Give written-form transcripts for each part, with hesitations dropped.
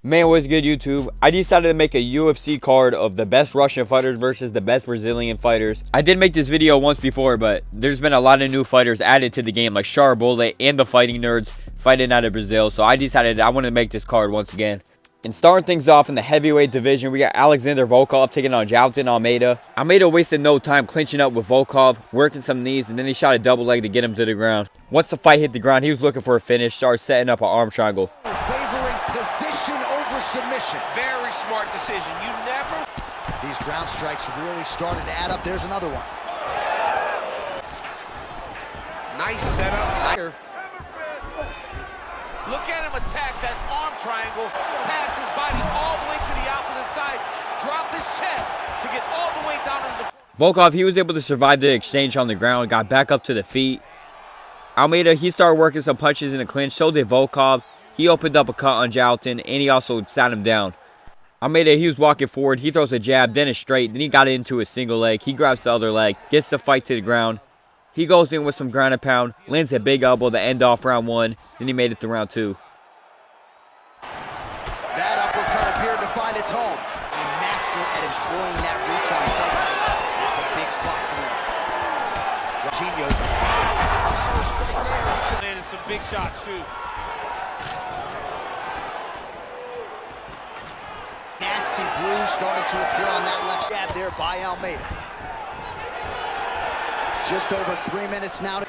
Man, what's good, YouTube? I decided to make a UFC card of the best Russian fighters versus the best Brazilian fighters. I did make this video once before, but there's been a lot of new fighters added to the game, like Bullet and the Fighting Nerds fighting out of Brazil. So I decided I want to make this card once again. And starting things off in the heavyweight division, we got Alexander Volkov taking on Almeida. Almeida wasted no time clinching up with Volkov, working some knees, and then he shot a double leg to get him to the ground. Once the fight hit the ground, he was looking for a finish, started setting up an arm triangle. Favoring position over submission. Very smart decision. You never... These ground strikes really started to add up. There's another one. Nice setup. Look at him attack that arm triangle, pass his body all the way to the opposite side, drop his chest to get all the way down to the... Volkov, he was able to survive the exchange on the ground, got back up to the feet. Almeida, he started working some punches in the clinch, so did Volkov. He opened up a cut on Jalton, and he also sat him down. Almeida, he was walking forward, he throws a jab, then a straight, then he got into a single leg. He grabs the other leg, gets the fight to the ground. He goes in with some ground and pound, lands a big elbow to end off round one, then he made it to round two. That uppercut appeared to find its home. A master at employing that reach on fight. It's a big spot for him. Genius. Landed some big shots too. Nasty bruise starting to appear on that left jab there by Almeida. Just over 3 minutes now. Right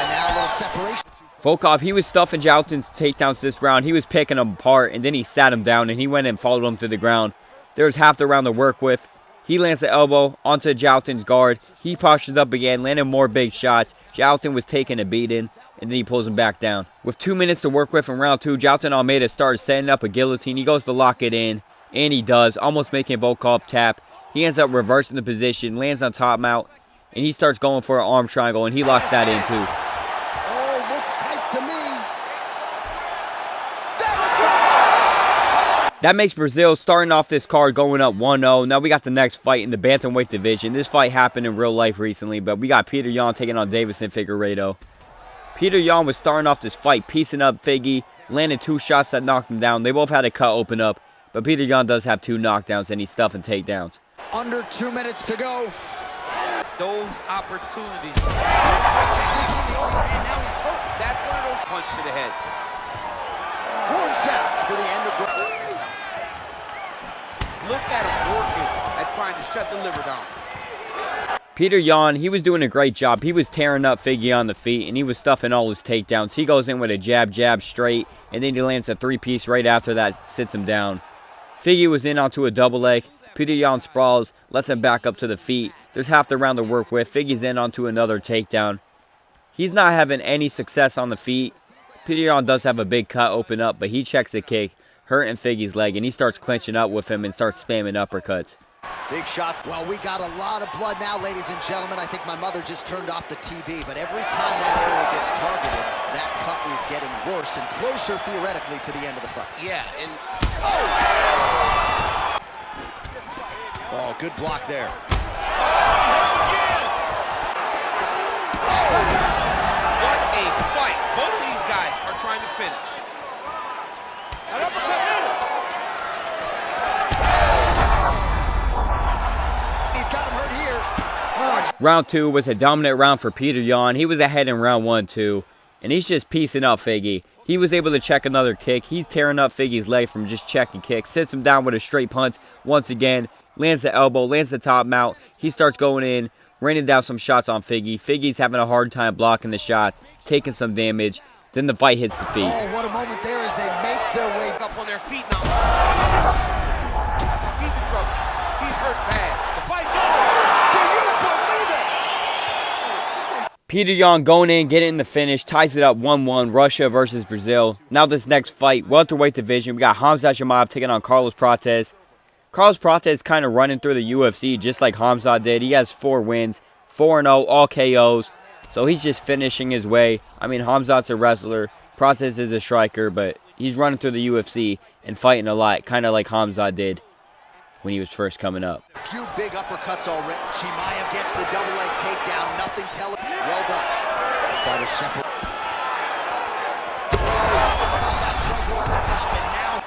now, a little separation. Volkov, he was stuffing Jalton's takedowns this round. He was picking him apart, and then he sat him down, and he went and followed him to the ground. There was half the round to work with. He lands the elbow onto Jalton's guard. He postures up again, landing more big shots. Jalton was taking a beating, and then he pulls him back down. With 2 minutes to work with in round two, Jalton Almeida started setting up a guillotine. He goes to lock it in, and he does, almost making Volkov tap. He ends up reversing the position, lands on top mount, and he starts going for an arm triangle, and he locks that in too. Oh, looks tight to me. That makes Brazil starting off this card going up 1-0. Now we got the next fight in the bantamweight division. This fight happened in real life recently, but we got Peter Yan taking on Figueiredo. Peter Yan was starting off this fight, piecing up Figgy, landed two shots that knocked him down. They both had a cut open up, but Peter Yan does have two knockdowns, and he's stuffing takedowns. Under 2 minutes to go. Those opportunities. Taking the overhand, now he's hurt. That's one of those punches to the head. Horn sounds for the end of round. Look at him working at trying to shut the liver down. Peter Yan, he was doing a great job. He was tearing up Figgy on the feet, and he was stuffing all his takedowns. He goes in with a jab, straight, and then he lands a three-piece right after that, sits him down. Figgy was in onto a double leg. Peter Yan sprawls, lets him back up to the feet. There's half the round to work with. Figgy's in onto another takedown. He's not having any success on the feet. Peter Yan does have a big cut open up, but he checks the kick, hurting Figgy's leg, and he starts clinching up with him and starts spamming uppercuts. Big shots. Well, we got a lot of blood now, ladies and gentlemen. I think my mother just turned off the TV, but every time that area gets targeted, that cut is getting worse and closer, theoretically, to the end of the fight. Yeah, and... Oh, good block there. What a fight. Both of these guys are trying to finish. An uppercut middle. He's got him hurt here. Round two was a dominant round for Peter Yan. He was ahead in round one, too. And he's just piecing up Figgy. He was able to check another kick. He's tearing up Figgy's leg from just checking kicks. Sits him down with a straight punch once again. Lands the elbow, lands the top mount. He starts going in, raining down some shots on Figgy. Figgy's having a hard time blocking the shots, taking some damage. Then the fight hits the feet. Oh, what a moment there as they make their way Up on their feet now. He's in trouble. He's hurt bad. The fight's over. Do you believe it? Peter Yan going in, getting the finish, ties it up 1-1, Russia versus Brazil. Now this next fight, welterweight division, we got Chimaev taking on Prates. Prates kind of running through the UFC just like Hamza did. He has 4 wins, 4-0, all KOs. So he's just finishing his way. I mean, Hamza's a wrestler, Prates is a striker, but he's running through the UFC and fighting a lot, kind of like Hamza did when he was first coming up. A few big uppercuts already. Chimaev gets the double leg takedown. Nothing telling. Well done. The fighter separate. That's what's going to the top, and now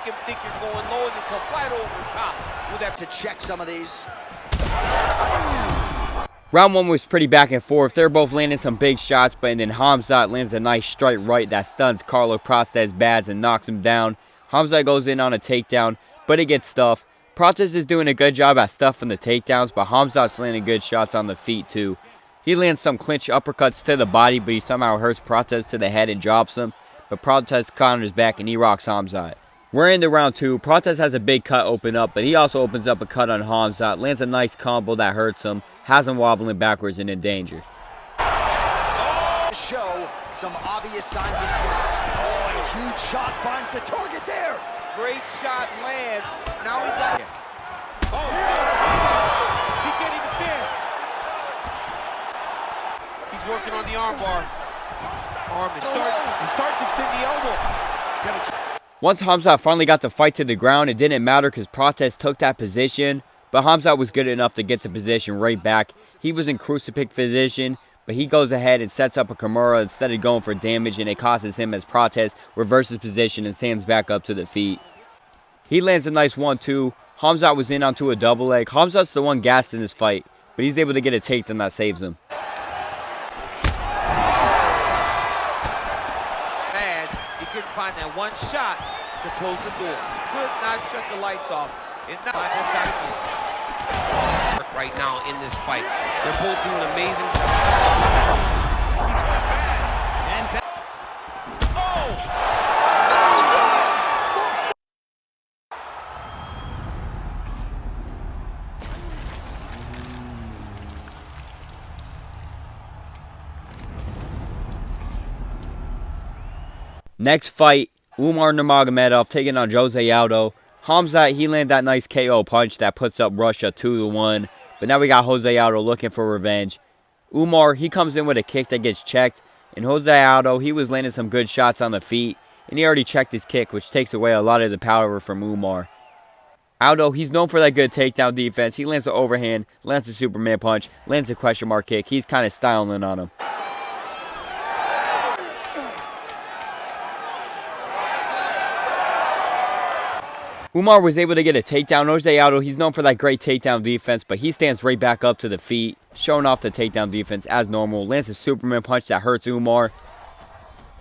come right over the top with that. To check some of these. Round 1 was pretty back and forth. They're both landing some big shots, but then Khamzat lands a nice straight right that stuns Carlo Prates bad and knocks him down. Khamzat goes in on a takedown, but it gets stuffed. Prates is doing a good job at stuffing the takedowns, but Khamzat's landing good shots on the feet too. He lands some clinch uppercuts to the body, but he somehow hurts Prates to the head and drops him. But Prates counters back and he rocks Khamzat. We're into round 2. Prates has a big cut open up, but he also opens up a cut on Khamzat, lands a nice combo that hurts him, has him wobbling backwards and in danger. Show some obvious signs of sweat. Oh, a huge shot finds the target there. Great shot lands. Now he's got it. Oh, he can't even stand. He's working on the armbar. Arm and he starts to extend the elbow. Once Khamzat finally got the fight to the ground, it didn't matter because Prates took that position, but Khamzat was good enough to get the position right back. He was in crucifix position, but he goes ahead and sets up a Kimura instead of going for damage, and it causes him as Prates reverses position and stands back up to the feet. He lands a nice 1-2. Khamzat was in onto a double leg. Khamzat's the one gassed in this fight, but he's able to get a takedown that saves him. He couldn't find that one shot to close the door. Could not shut the lights off. Find that shot again. Right now in this fight, they're both doing amazing jobs. He's going bad. And oh! That'll do it! Next fight, Nurmagomedov taking on Jose Aldo. Khamzat, he landed that nice KO punch that puts up Russia 2-1. But now we got Jose Aldo looking for revenge. He comes in with a kick that gets checked. And Jose Aldo, he was landing some good shots on the feet. And he already checked his kick, which takes away a lot of the power from Aldo, he's known for that good takedown defense. He lands the overhand, lands the Superman punch, lands a question mark kick. He's kind of styling on him. Was able to get a takedown. Jose Aldo, he's known for that great takedown defense, but he stands right back up to the feet, showing off the takedown defense as normal. Lands a Superman punch that hurts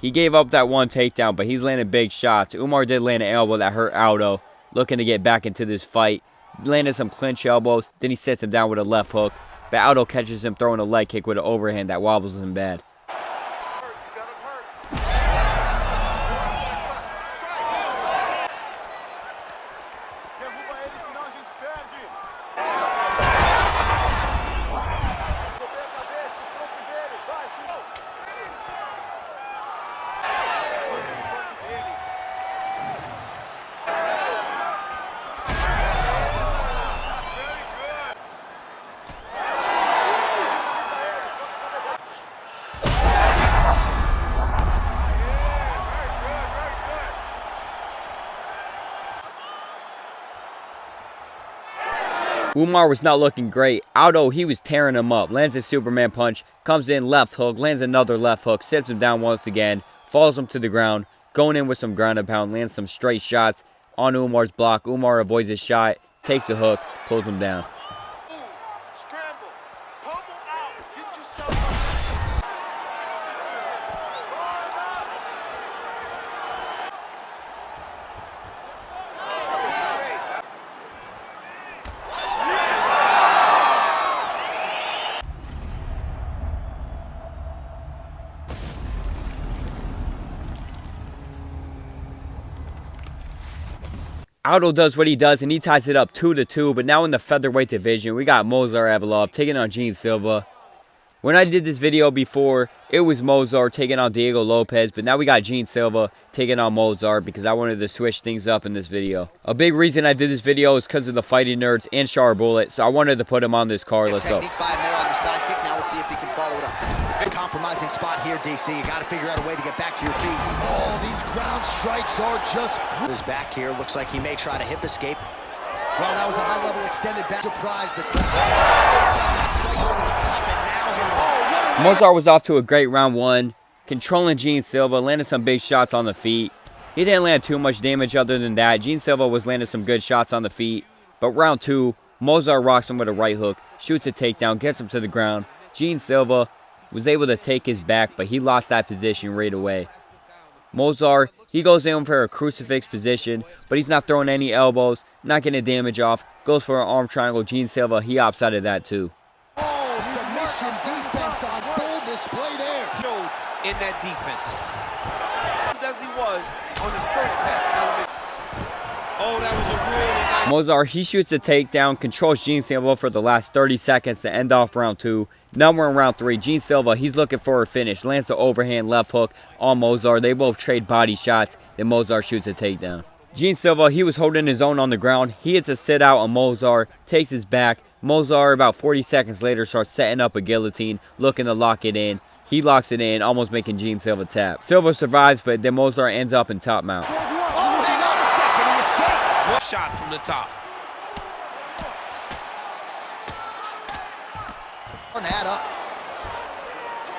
He gave up that one takedown, but he's landing big shots. Did land an elbow that hurt Aldo, looking to get back into this fight. Landed some clinch elbows, then he sets him down with a left hook, but Aldo catches him throwing a leg kick with an overhand that wobbles him bad. Was not looking great. Aldo, he was tearing him up. Lands a Superman punch, comes in, left hook, lands another left hook, sits him down once again, falls him to the ground, going in with some ground and pound, lands some straight shots on Umar's block. Avoids his shot, takes the hook, pulls him down. Scramble, pummel out, get yourself. Aldo does what he does, and he ties it up 2-2. But now in the featherweight division, we got Evloev taking on Silva. When I did this video before, it was Mozart taking on Diego Lopez. But now we got Silva taking on Mozart because I wanted to switch things up in this video. A big reason I did this video is because of the Fighting Nerds and Char Bullet. So I wanted to put him on this card. Let's go. Technique by him there on the side kick. Now we'll see if he can follow it up. Big compromising spot here, DC. You got to figure out a way to get back to your feet. Oh, these ground strikes are just... His back here looks like he may try to hip escape. Well, that was a high-level extended back. Surprise the crowd. That strike over the top, and now Mozart was off to a great round 1, controlling Silva, landed some big shots on the feet. He didn't land too much damage other than that. Gene Silva was landing some good shots on the feet. But round 2, Mozart rocks him with a right hook, shoots a takedown, gets him to the ground. Gene Silva was able to take his back, but he lost that position right away. Mozart, he goes in for a crucifix position, but he's not throwing any elbows, not getting damage off. Goes for an arm triangle. Gene Silva, he opts out of that too. Oh, submission defense on full display there. Showed in that defense. As he was on his first test. Oh, that was a really nice. Mozart, he shoots a takedown, controls Gene Silva for the last 30 seconds to end off round 2. Now we're in round 3. Gene Silva, he's looking for a finish. Lands the overhand left hook on Mozart. They both trade body shots. Then Mozart shoots a takedown. Gene Silva, he was holding his own on the ground. He hits a sit out on Mozart, takes his back. Mozart, about 40 seconds later, starts setting up a guillotine, looking to lock it in. He locks it in, almost making Gene Silva tap. Silva survives, but then Mozart ends up in top mount. Oh, hang on a second, he escapes. One shot from the top. That up.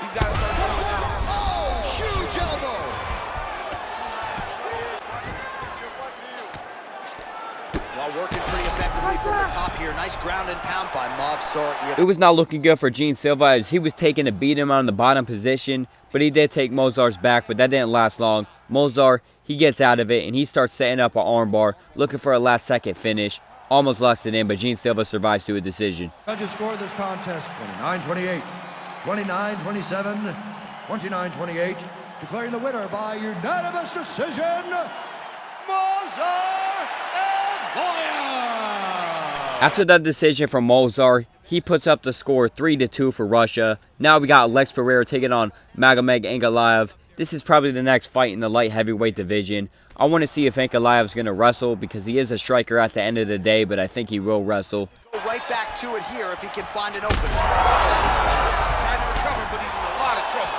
He's got to start going down. Oh, huge elbow. While working pretty effectively from the top here. Nice ground and pound by Mozart. It was not looking good for Gene Silva as he was taking to beat him on the bottom position, but he did take Mozart's back, but that didn't last long. Mozart, he gets out of it and he starts setting up an armbar, looking for a last second finish. Almost lost it in, but Gene Silva survives to a decision. Judges scored this contest 29-28, 29-27, 29-28, declaring the winner by unanimous decision, Mozart Evloev. After that decision from Mozart, he puts up the score 3-2 for Russia. Now we got Alex Pereira taking on Magomedov Ankalaev. This is probably the next fight in the light heavyweight division. I want to see if Ankalaev is going to wrestle because he is a striker at the end of the day, but I think he will wrestle. Go right back to it here if he can find an opening. Trying to recover, but he's in a lot of trouble.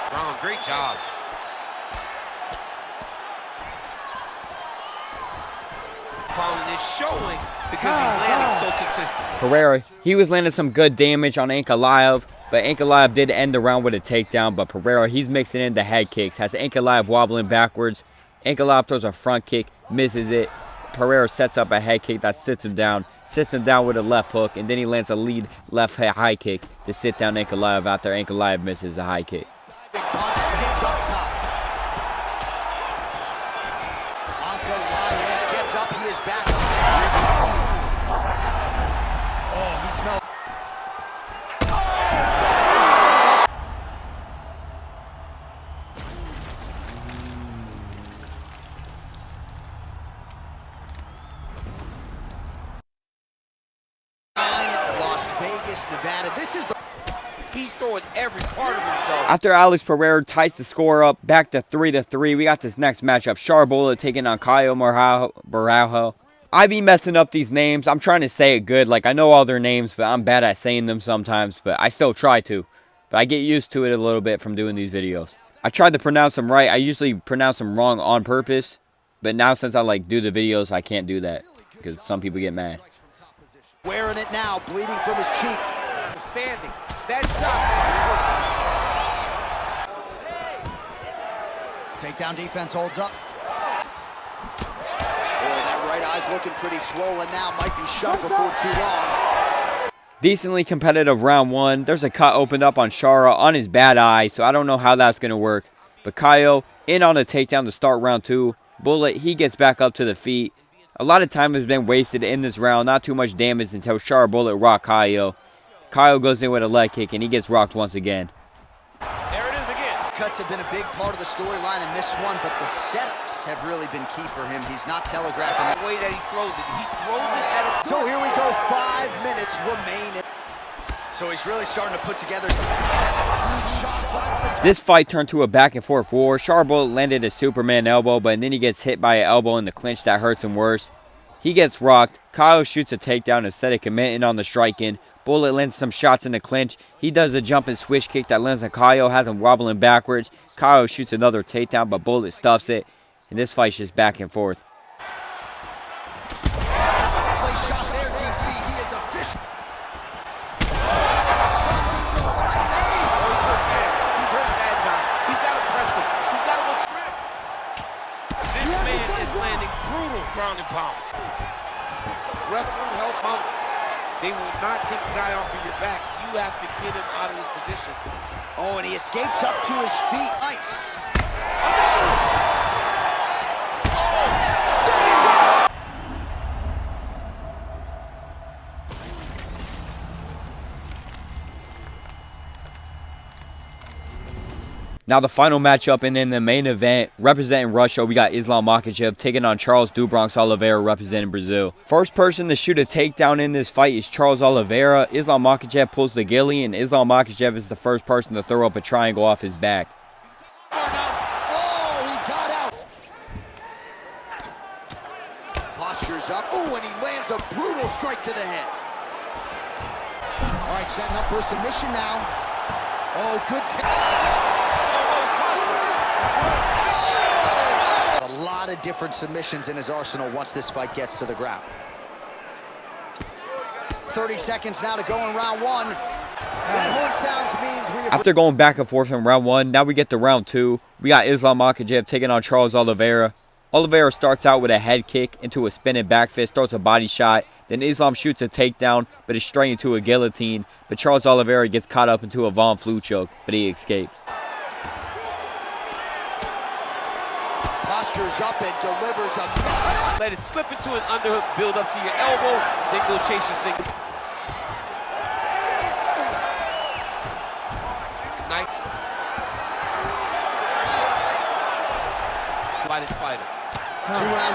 Brown, great job. Pounding is showing because he's landing so consistently. Pereira, he was landing some good damage on Ankalaev, but Ankalaev did end the round with a takedown. But Pereira, he's mixing in the head kicks, has Ankalaev wobbling backwards. Ankalaev throws a front kick, misses it. Pereira sets up a head kick that sits him down with a left hook, and then he lands a lead left high kick to sit down Ankalaev after Ankalaev misses a high kick. Big punch, hands up top. Ankalaev gets up, he is back. Oh, he smells. Las Vegas, Nevada. This is the... He's throwing every part of himself. After Alex Pereira ties the score up back to 3-3, we got this next matchup. Borralho taking on Borralho. I be messing up these names. I'm trying to say it good. Like, I know all their names, but I'm bad at saying them sometimes. But I still try to. But I get used to it a little bit from doing these videos. I tried to pronounce them right. I usually pronounce them wrong on purpose. But now since I do the videos, I can't do that. Because some people get mad. Wearing it now, bleeding from his cheek. Standing. That shot. Takedown defense holds up. Boy, that right eye's looking pretty swollen now. Might be shut before too long. Decently competitive round 1. There's a cut opened up on Shara on his bad eye, so I don't know how that's going to work. But Kaio in on a takedown to start round 2. Bullet, he gets back up to the feet. A lot of time has been wasted in this round. Not too much damage until Shara Bullet rocked Kaio. Kaio goes in with a leg kick, and he gets rocked once again. There it is again. Cuts have been a big part of the storyline in this one, but the setups have really been key for him. He's not telegraphing that. The way that he throws it at a... So here we go, 5 minutes remain. So he's really starting to put together some huge shots. This fight turned to a back and forth war. Shara Bullet landed a Superman elbow, but then he gets hit by an elbow in the clinch that hurts him worse. He gets rocked. Kaio shoots a takedown instead of committing on the striking. Bullet lands some shots in the clinch. He does a jumping switch kick that lands on Kaio, has him wobbling backwards. Kaio shoots another takedown, but Bullet stuffs it. And this fight's just back and forth. Play shot there, DC. He is official. He's hurt bad, John. He's got to press him. He's got to go trip. ground and pound. Ref will help out. They will not take a guy off of your back. You have to get him out of this position. Oh, and he escapes up to his feet. Nice. Now the final matchup, and in the main event, representing Russia, we got Islam Makhachev taking on Charles "Do Bronx" Oliveira representing Brazil. First person to shoot a takedown in this fight is Charles Oliveira. Islam Makhachev pulls the ghillie, and Islam Makhachev is the first person to throw up a triangle off his back. Oh, he got out. Postures up. Oh, and he lands a brutal strike to the head. All right, setting up for a submission now. Oh, good A lot of different submissions in his arsenal once this fight gets to the ground. 30 seconds now to go in round one. That horn sounds means we... After going back and forth in round one, now we get to round two. We got Islam Makhachev taking on Charles Oliveira. Oliveira starts out with a head kick into a spinning back fist, throws a body shot. Then Islam shoots a takedown, but is straight into a guillotine. But Charles Oliveira gets caught up into a Von Flue choke, but he escapes. Postures up and delivers a... Let it slip into an underhook, build up to your elbow, then go chase your single. Nice. Fighter.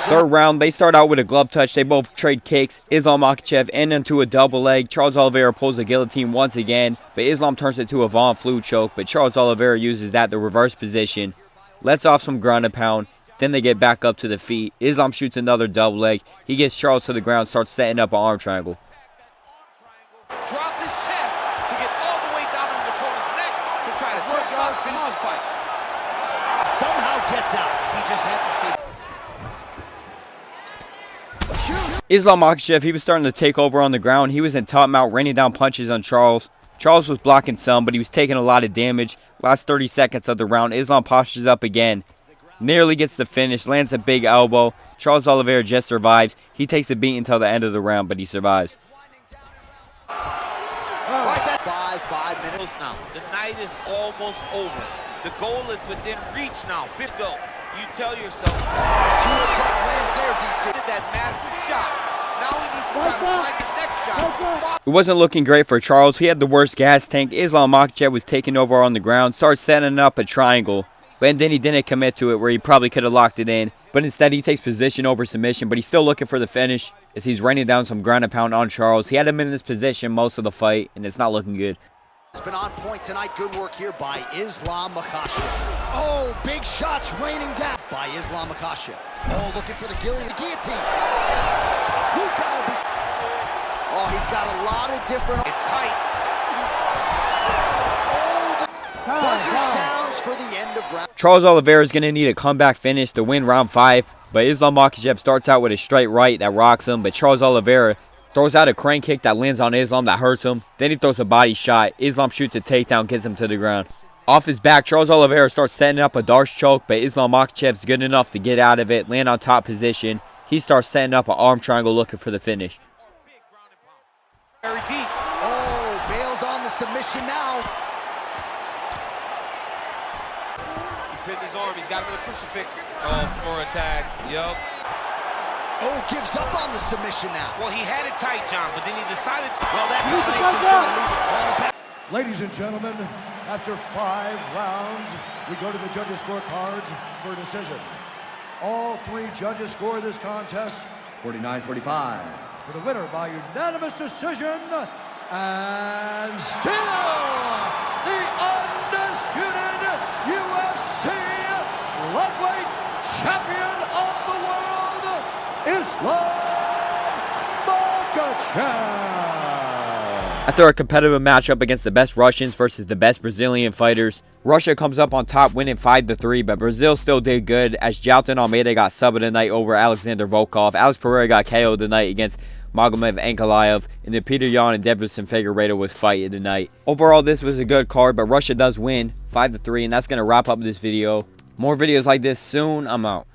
Third round, they start out with a glove touch. They both trade kicks. Islam Makhachev end into a double leg. Charles Oliveira pulls a guillotine once again, but Islam turns it to a Von Flue choke, but Charles Oliveira uses that to reverse position, lets off some ground and pound. Then they get back up to the feet. Islam shoots another double leg. He gets Charles to the ground, starts setting up an arm triangle. Drop his chest to get all the way down on his opponent's neck to try to choke him out and finish the fight. Somehow gets out. He just had to stay. Islam Makhachev, he was starting to take over on the ground. He was in top mount, raining down punches on Charles. Charles was blocking some, but he was taking a lot of damage. Last 30 seconds of the round, Islam postures up again. Nearly gets the finish, lands a big elbow. Charles Oliveira just survives. He takes a beat until the end of the round, but he survives. 5 minutes now. The night is almost over. The goal is within reach now. Big go. You tell yourself. Huge strike lands there, DC. That massive shot. Now he needs to try to find the next shot. It wasn't looking great for Charles. He had the worst gas tank. Islam Makhachev was taking over on the ground, starts setting up a triangle. But then he didn't commit to it where he probably could have locked it in. But instead he takes position over submission. But he's still looking for the finish as he's raining down some ground and pound on Charles. He had him in this position most of the fight, and it's not looking good. It's been on point tonight. Good work here by Islam Makhachev. Oh, big shots raining down by Islam Makhachev. Oh, looking for the guillotine. Oh, he's got a lot of different... It's tight. Oh, the buzzer sounds for the end of round. Charles Oliveira is going to need a comeback finish to win round 5. But Islam Makhachev starts out with a straight right that rocks him. But Charles Oliveira throws out a crane kick that lands on Islam that hurts him. Then he throws a body shot. Islam shoots a takedown, gets him to the ground. Off his back, Charles Oliveira starts setting up a Darce choke, but Islam Makhachev's good enough to get out of it, land on top position. He starts setting up an arm triangle looking for the finish. Very deep. Oh, bails on the submission now. He pinned his arm. He's got him in a crucifix. Oh, for a tag. Yup. Oh, gives up on the submission now. Well, he had it tight, John, but then he decided to... Well, that combination's going to leave it all back. Ladies and gentlemen, after 5 rounds, we go to the judges' scorecards for a decision. All 3 judges score this contest 49-45. For the winner by unanimous decision, and still the undisputed UFC lightweight champion of the world, Islam Makhachev. After a competitive matchup against the best Russians versus the best Brazilian fighters, Russia comes up on top winning 5-3, but Brazil still did good as Almeida got subbed tonight over Alexander Volkov. Alex Pereira got KO'd tonight against Magomedov Ankalaev, and then Peter Yan and Figueiredo was fighting tonight. Overall, this was a good card, but Russia does win 5-3, and that's going to wrap up this video. More videos like this soon. I'm out.